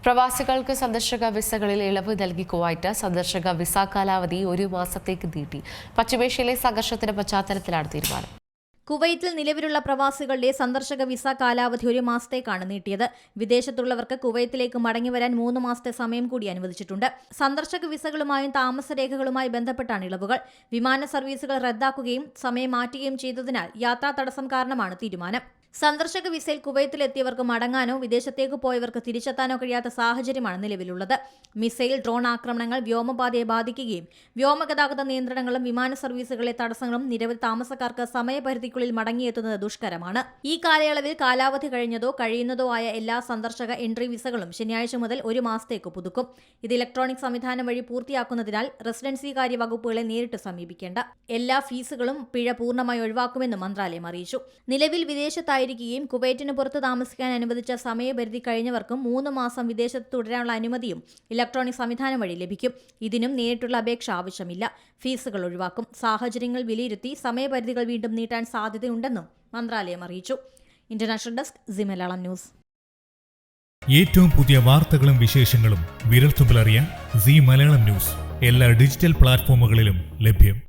പ്രവാസികൾക്ക് സന്ദർശക വിസകളിൽ ഇളവ് നൽകി കുവൈറ്റ് സന്ദർശക വിസ കാലാവധി 1 മാസത്തേക്ക് നീട്ടി. പശ്ചിമേഷ്യയിലെ സംഘർഷത്തിന്റെ പശ്ചാത്തലത്തിലാണ് തീരുമാനം. കുവൈറ്റിൽ നിലവിലുള്ള പ്രവാസികളുടെ സന്ദർശക വിസ കാലാവധി 1 മാസത്തേക്കാണ് നീട്ടിയത്. വിദേശത്തുള്ളവർക്ക് കുവൈറ്റിലേക്ക് മടങ്ങിവരാൻ 3 മാസത്തെ സമയം കൂടി അനുവദിച്ചിട്ടുണ്ട്. സന്ദർശക വിസകളുമായും താമസരേഖകളുമായി ബന്ധപ്പെട്ടാണ് ഇളവുകൾ. വിമാന സർവീസുകൾ റദ്ദാക്കുകയും സമയം മാറ്റുകയും ചെയ്തതിനാൽ യാത്രാ തടസ്സം കാരണമാണ് തീരുമാനം. സന്ദർശക വിസയിൽ കുവൈത്തിലെത്തിയവർക്ക് മടങ്ങാനോ വിദേശത്തേക്ക് പോയവർക്ക് തിരിച്ചെത്താനോ കഴിയാത്ത സാഹചര്യമാണ് നിലവിലുള്ളത്. മിസൈൽ, ഡ്രോൺ ആക്രമണങ്ങൾ വ്യോമപാതയെ ബാധിക്കുകയും വ്യോമഗതാഗത നിയന്ത്രണങ്ങളും വിമാന സർവീസുകളിലെ തടസ്സങ്ങളും നിരവധി താമസക്കാർക്ക് സമയപരിധിക്കുള്ളിൽ മടങ്ങിയെത്തുന്നത് ദുഷ്കരമാണ്. ഈ കാലയളവിൽ കാലാവധി കഴിഞ്ഞതോ കഴിയുന്നതോ ആയ എല്ലാ സന്ദർശക എൻട്രി വിസകളും ശനിയാഴ്ച മുതൽ 1 മാസത്തേക്ക് പുതുക്കും. ഇത് ഇലക്ട്രോണിക് സംവിധാനം വഴി പൂർത്തിയാക്കുന്നതിനാൽ റെസിഡൻസി കാര്യ വകുപ്പുകളെ നേരിട്ട് സമീപിക്കേണ്ട. എല്ലാ ഫീസുകളും പിഴ പൂർണ്ണമായി ഒഴിവാക്കുമെന്നും മന്ത്രാലയം അറിയിച്ചു. നിലവിൽ വിദേശത്തായിരിക്കുകയും കുവൈറ്റിന് പുറത്ത് താമസിക്കാൻ അനുവദിച്ച സമയപരിധി കഴിഞ്ഞവർക്കും 3 മാസം വിദേശത്ത് തുടരാനുള്ള അനുമതിയും ഇലക്ട്രോണിക് സംവിധാനം വഴി ലഭിക്കും. ഇതിനും നേരിട്ടുള്ള അപേക്ഷ ആവശ്യമില്ല. ഫീസുകൾ ഒഴിവാക്കും. സാഹചര്യങ്ങൾ വിലയിരുത്തി സമയപരിധികൾ വീണ്ടും നീട്ടാൻ സാധ്യതയുണ്ടെന്നും മന്ത്രാലയം അറിയിച്ചു. International desk C Malayalam news. ഏറ്റവും പുതിയ വാർത്തകളും വിശേഷങ്ങളും വിരൽത്തുമ്പിലറിയാൻ സി മലയാളം ന്യൂസ് എല്ലാ ഡിജിറ്റൽ പ്ലാറ്റ്ഫോമുകളിലും ലഭ്യം.